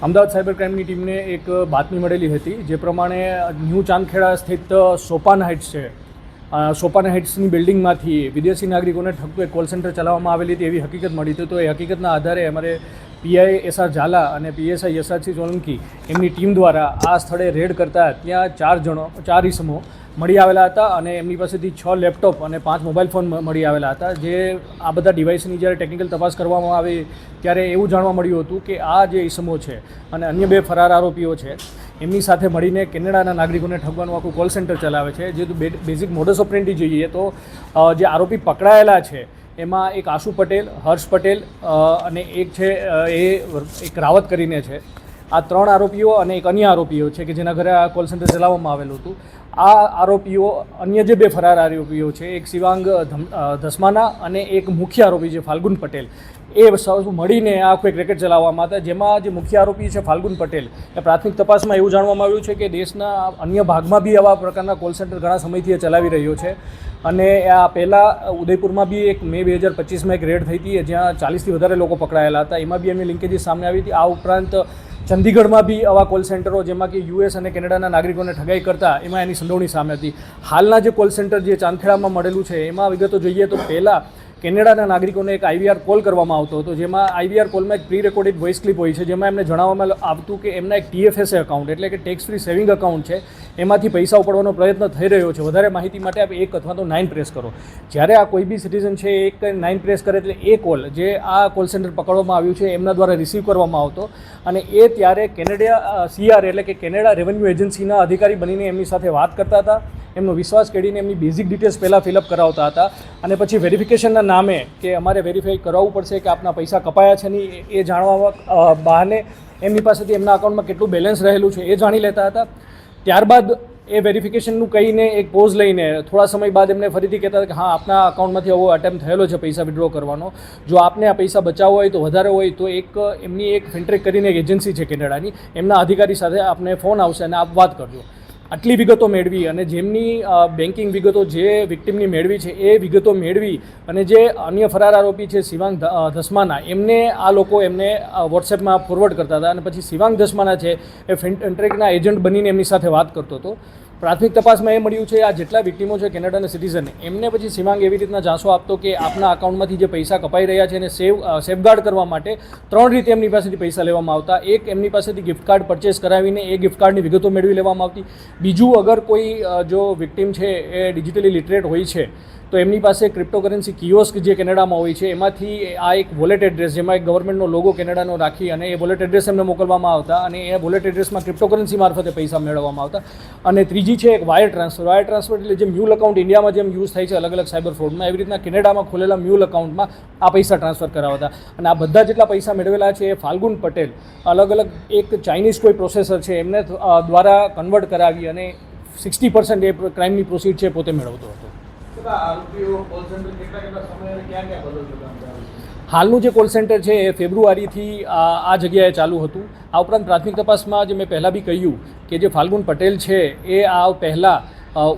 Ahmedabad cyber ક્રાઇમની ટીમને એક બાતમી મળેલી હતી, જે પ્રમાણે ન્યૂ ચાંદખેડા સ્થિત સોપાન હાઇટ્સ છે, સોપાન હાઇટ્સની બિલ્ડિંગમાંથી વિદેશી નાગરિકોને ઠગતું એક કોલ સેન્ટર ચલાવવામાં આવેલી હતી એવી હકીકત મળી હતી. તો એ હકીકતના આધારે અમારે પીઆઈ એસઆર ઝાલા અને પીએસઆઈ યશરાજસિંહ સોલંકી એમની ટીમ દ્વારા આ સ્થળે રેડ કરતા ત્યાં ચાર ઈસમો મળી આવેલા હતા અને એમની પાસેથી 6 લેપટોપ અને 5 મોબાઈલ ફોન મળી આવેલા હતા. જે આ બધા ડિવાઇસની જ્યારે ટેકનિકલ તપાસ કરવામાં આવી ત્યારે એવું જાણવા મળ્યું હતું કે આ જે ઈસમો છે અને અન્ય 2 ફરાર આરોપીઓ છે એમની સાથે મળીને કેનેડાના નાગરિકોને ઠગવાનું આખું કોલ સેન્ટર ચલાવે છે. જે બેઝિક મોડસ ઓપરેન્ડી જોઈએ તો જે આરોપી પકડાયેલા છે એમાં એક આશુ પટેલ, હર્ષ પટેલ અને એક છે એક રાવત કરીને છે. આ 3 આરોપીઓ અને એક અન્ય આરોપીઓ છે કે જેના ઘરે આ કોલ સેન્ટર ચલાવવામાં આવેલું હતું. આ આરોપીઓ અન્ય જે 2 ફરાર આરોપીઓ છે, એક શિવાંગ ધસમાના અને એક મુખ્ય આરોપી છે ફાલ્ગુન પટેલ, એ સૌ મળીને આ આખું એક રેકેટ ચલાવવામાં હતા. જેમાં જે મુખ્ય આરોપી છે ફાલ્ગુન પટેલ, એ પ્રાથમિક તપાસમાં એવું જાણવામાં આવ્યું છે કે દેશના અન્ય ભાગમાં બી આવા પ્રકારના કોલ સેન્ટર ઘણા સમયથી એ ચલાવી રહ્યો છે. અને આ પહેલાં ઉદયપુરમાં બી એક મે 2025માં એક રેડ થઈ હતી જ્યાં 40થી વધારે લોકો પકડાયેલા હતા. એમાં બી એમની લિંકેજીસ સામે આવી હતી. આ ઉપરાંત ચંદીગઢમાં બી આવા કોલ સેન્ટરો જેમાં કે યુએસ અને કેનેડાના નાગરિકોને ઠગાઈ કરતા એમાં એની સંડોવણી સામે હતી. હાલના જે કોલ સેન્ટર જે ચાંદખેડામાં મળેલું છે એમાં વિગતો જોઈએ તો પહેલાં કેનેડાના નાગરિકોને એક આઈવીઆર કોલ કરવામાં આવતો હતો, જેમાં આઈવીઆર કોલમાં એક પ્રી રેકોર્ડેડ વોઇસ ક્લિપ હોય છે, જેમાં એમને જણાવવામાં આવતું કે એમના એક TFSA એકાઉન્ટ એટલે કે ટેક્સ ફ્રી સેવિંગ એકાઉન્ટ છે, એમાંથી પૈસા ઉપાડવાનો પ્રયત્ન થઈ રહ્યો છે. વધારે માહિતી માટે આપ 1 અથવા તો 9 પ્રેસ કરો. જ્યારે આ કોઈ બી સિટીઝન છે 9 પ્રેસ કરે એટલે એ કોલ જે આ કોલ સેન્ટર પકડવામાં આવ્યું છે એમના દ્વારા રિસીવ કરવામાં આવતો અને એ ત્યારે કેનેડા CR એટલે કે કેનેડા રેવન્યુ એજન્સીના અધિકારી બનીને એમની સાથે વાત કરતા હતા. એમનો વિશ્વાસ કેળવીને એમની બેઝિક ડિટેલ્સ પહેલાં ફિલઅપ કરાવતા હતા અને પછી વેરિફિકેશનના નામે કે અમારે વેરીફાઈ કરાવવું પડશે કે આપના પૈસા કપાયા છે નહીં એ જાણવા બહાને એમની પાસેથી એમના અકાઉન્ટમાં કેટલું બેલેન્સ રહેલું છે એ જાણી લેતા હતા. ત્યારબાદ એ વેરિફિકેશનનું કહીને એક પોઝ લઈને થોડા સમય બાદ એમને ફરીથી કહેતા હતા કે હા આપના અકાઉન્ટમાંથી આવો અટેમ્પ્ટ થયેલો છે પૈસા વિડ્રો કરવાનો, જો આપને આ પૈસા બચાવવા હોય તો વધારે હોય તો એમની એક ફિન્ટ્રેક કરીને એક એજન્સી છે કેનેડાની, એમના અધિકારી સાથે આપને ફોન આવશે અને આપ વાત કરજો. આટલી વિગતો મેળવી અને જેમની બેન્કિંગ વિગતો જે વિક્ટિમની મેળવી છે એ વિગતો મેળવી અને જે અન્ય ફરાર આરોપી છે શિવાંગ ધસમાના એમને આ લોકો એમને વોટ્સએપમાં ફોરવર્ડ કરતા હતા અને પછી શિવાંગ ધસમાના છે એ ફિન્ટ્રેકના એજન્ટ બનીને એમની સાથે વાત કરતો હતો. પ્રાથમિક તપાસમાં એ મળ્યું છે આ જેટલા વિક્ટિમો છે કેનેડાના સિટીઝન એમને પછી શિવાંગ એવી રીતના ઝાંસો આપતો કે આપના અકાઉન્ટમાંથી જે પૈસા કપાઈ રહ્યા છે એને સેફગાર્ડ કરવા માટે 3 રીતે એમની પાસેથી પૈસા લેવામાં આવતા. એક, એમની પાસેથી ગિફ્ટ કાર્ડ પરચેસ કરાવીને એ ગિફ્ટ કાર્ડની વિગતો મેળવી લેવામાં આવતી. બીજું, અગર કોઈ જો વિક્ટિમ છે એ ડિજિટલી લિટરેટ હોય છે તો એમની પાસે ક્રિપ્ટોકરન્સી કિયોસ્ક જે કેનેડામાં હોય છે એમાંથી આ એક વોલેટ એડ્રેસ જેમાં એક ગવર્મેન્ટનો લોગો કેનેડાનો રાખી અને એ વોલેટ એડ્રેસ એમને મોકલવામાં આવતા અને એ વોલેટ એડ્રેસમાં ક્રિપ્ટોકરન્સી મારફતે પૈસા મેળવવામાં આવતા. અને ત્રીજી છે એક વાયર ટ્રાન્સફર એટલે જે મ્યુલ અકાઉન્ટ ઇન્ડિયામાં જેમ યુઝ થાય છે અલગ અલગ સાયબર ફ્રોડમાં, એવી રીતના કેનેડામાં ખોલેલા મ્યુલ અકાઉન્ટમાં આ પૈસા ટ્રાન્સફર કરાવતા. અને આ બધા જેટલા પૈસા મેળવેલા છે એ ફાલ્ગુન પટેલ અલગ અલગ એક ચાઇનીઝ કોઈ પ્રોસેસર છે એમને દ્વારા કન્વર્ટ કરાવી અને 60% એ ક્રાઇમની પ્રોસીડ છે પોતે મેળવતો હતો. હાલનું જે કોલ સેન્ટર છે એ ફેબ્રુઆરીથી આ જગ્યાએ ચાલુ હતું. આ ઉપરાંત પ્રાથમિક તપાસમાં જે મેં પહેલાં બી કહ્યું કે જે ફાલ્ગુન પટેલ છે એ આ પહેલાં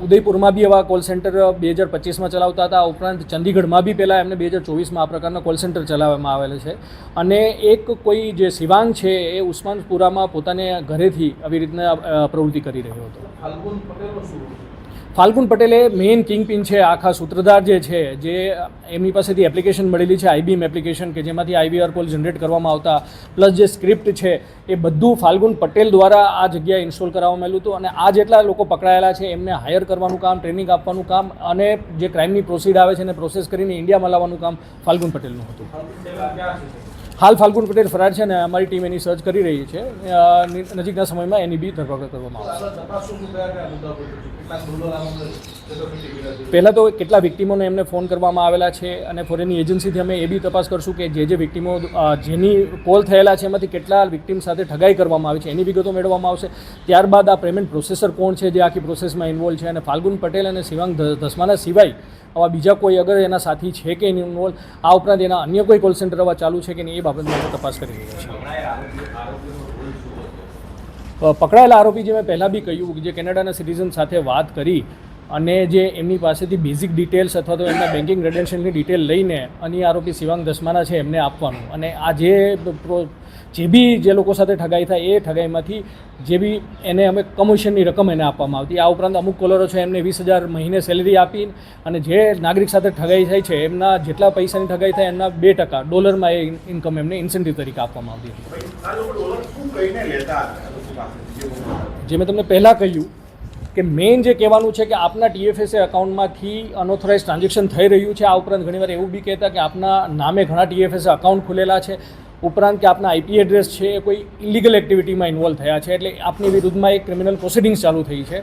ઉદયપુરમાં બી એવા કોલ સેન્ટર 2025માં ચલાવતા હતા. આ ઉપરાંત ચંદીગઢમાં બી પહેલાં એમને 2024માં આ પ્રકારના કોલ સેન્ટર ચલાવવામાં આવેલા છે. અને એક કોઈ જે શિવાંગ છે એ ઉસ્માનપુરામાં પોતાને ઘરેથી આવી રીતના પ્રવૃત્તિ કરી રહ્યો હતો. ફાલ્ગુન પટેલે મેઇન કિંગપિન છે, આખા સૂત્રધાર જે છે, જે એમની પાસેથી એપ્લિકેશન મળેલી છે IBM એપ્લિકેશન કે જેમાંથી IVR કોલ જનરેટ કરવામાં આવતા, પ્લસ જે સ્ક્રિપ્ટ છે એ બધું ફાલ્ગુન પટેલ દ્વારા આ જગ્યાએ ઇન્સ્ટોલ કરવામાં આવેલું હતું. અને આ જેટલા લોકો પકડાયેલા છે એમને હાયર કરવાનું કામ, ટ્રેનિંગ આપવાનું કામ અને જે ક્રાઇમની પ્રોસીડ આવે છે એને પ્રોસેસ કરીને ઇન્ડિયામાં લાવવાનું કામ ફાલ્ગુન પટેલનું હતું. હાલ ફાલ્ગુન પટેલ ફરાર છે ને અમારી ટીમ એની સર્ચ કરી રહી છે. નજીકના સમયમાં એની બી ધરપકડ કરવામાં આવશે. પહેલાં તો કેટલા વિક્ટિમોને એમને ફોન કરવામાં આવેલા છે અને ફોરેનની એજન્સીથી અમે એ બી તપાસ કરશું કે જે વિક્ટિમો જેની કોલ થયેલા છે એમાંથી કેટલા વિક્ટિમ સાથે ઠગાઈ કરવામાં આવી છે એની વિગતો મેળવવામાં આવશે. ત્યારબાદ આ પેમેન્ટ પ્રોસેસર કોણ છે જે આખી પ્રોસેસમાં ઇન્વોલ્વ છે અને ફાલ્ગુન પટેલ અને શિવાંગ ધસમાના સિવાય આવા બીજા કોઈ અગર એના સાથી છે કે એની ઇન્વોલ્વ, આ ઉપરાંત એના અન્ય કોઈ કોલ સેન્ટર આવા ચાલુ છે કે નહીં એ બાબતમાં તપાસ કરી રહ્યા છીએ. પકડાયેલા આરોપી જે મેં પહેલાં બી કહ્યું જે કેનેડાના સિટીઝન સાથે વાત કરી અને જે એમની પાસેથી બેઝિક ડિટેલ્સ અથવા તો એમના બેન્કિંગ ક્રેડેન્શિયલની ડિટેલ લઈને અને આરોપી શિવાંગ ધસમાના છે એમને આપવાનું અને આ જે બી જે લોકો સાથે ઠગાઈ થાય એ ઠગાઈમાંથી જે બી એને અમે કમિશનની રકમ એને આપવામાં આવતી. આ ઉપરાંત અમુક કોલરો છે એમને 20,000 મહિને સેલેરી આપી અને જે નાગરિક સાથે ઠગાઈ થાય છે એમના જેટલા પૈસાની ઠગાઈ થાય એમના 2% ડોલરમાં એ ઇન્કમ એમને ઇન્સેન્ટિવ તરીકે આપવામાં આવતી હતી. જે મેં તમને પહેલાં કહ્યું કે મેઇન જે કહેવાનું છે કે આપના TFSA અકાઉન્ટમાંથી અનઓથોરાઇઝ ટ્રાન્ઝેક્શન થઈ રહ્યું છે. આ ઉપરાંત ઘણીવાર એવું બી કહેતા કે આપના નામે ઘણા TFSA અકાઉન્ટ ખુલેલા છે, ઉપરાંત કે આપના IP એડ્રેસ છે એ કોઈ ઇલીગલ એક્ટિવિટીમાં ઇન્વોલ્વ થયા છે, એટલે આપની વિરુદ્ધમાં એક ક્રિમિનલ પ્રોસિડિંગ્સ ચાલુ થઈ છે.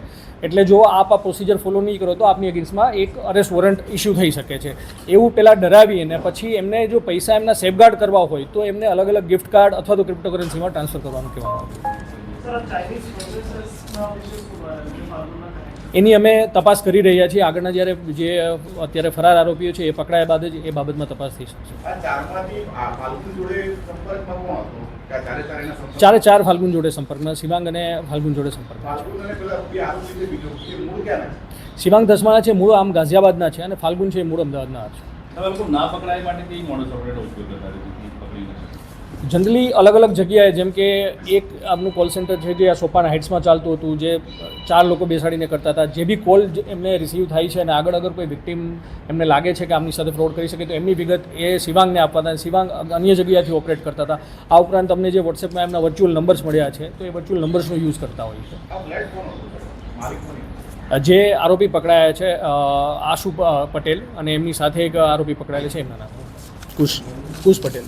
એટલે જો આપ આ પ્રોસિજર ફોલો નહીં કરો તો આપની અગેન્સ્ટમાં એક અરેસ્ટ વોરંટ ઇસ્યુ થઈ શકે છે. એવું પહેલાં ડરાવીને પછી એમને જો પૈસા એમના સેફગાર્ડ કરવા હોય તો એમને અલગ અલગ ગિફ્ટ કાર્ડ અથવા તો ક્રિપ્ટોકરન્સીમાં ટ્રાન્સફર કરવાનું કહેવામાં આવે. એની અમે તપાસ કરી રહ્યા છીએ. આગળના જ્યારે જે અત્યારે ફરાર આરોપીઓ છે એ પકડાયા બાદ જ એ બાબતમાં તપાસ થઈ શકશે. ચાર ફાલ્ગુન જોડે સંપર્કમાં, શિવાંગ અને ફાલ્ગુન જોડે સંપર્કમાં છે. શિવાંગ ધસમાના છે મૂળ આમ ગાઝિયાબાદના છે અને ફાલ્ગુન છે મૂળ અમદાવાદના છે. જનરલી અલગ અલગ જગ્યાએ, જેમ કે એક આપનું કોલ સેન્ટર છે જે આ સોપાન હાઇટ્સમાં ચાલતું હતું, જે 4 લોકો બેસાડીને કરતા હતા. જે બી કોલ એમને રિસીવ થાય છે અને આગળ અગર કોઈ વિક્ટીમ એમને લાગે છે કે આમની સાથે ફ્રોડ કરી શકે તો એમની વિગત એ શિવાંગને આપવાના. શિવાંગ અન્ય જગ્યાએથી ઓપરેટ કરતા હતા. આ ઉપરાંત અમને જે વોટ્સએપમાં એમના વર્ચ્યુઅલ નંબર્સ મળ્યા છે તો એ વર્ચ્યુઅલ નંબર્સનો યુઝ કરતા હોય છે. જે આરોપી પકડાયા છે આશુ પટેલ અને એમની સાથે એક આરોપી પકડાયેલ છે એમના નામ કુશ પટેલ.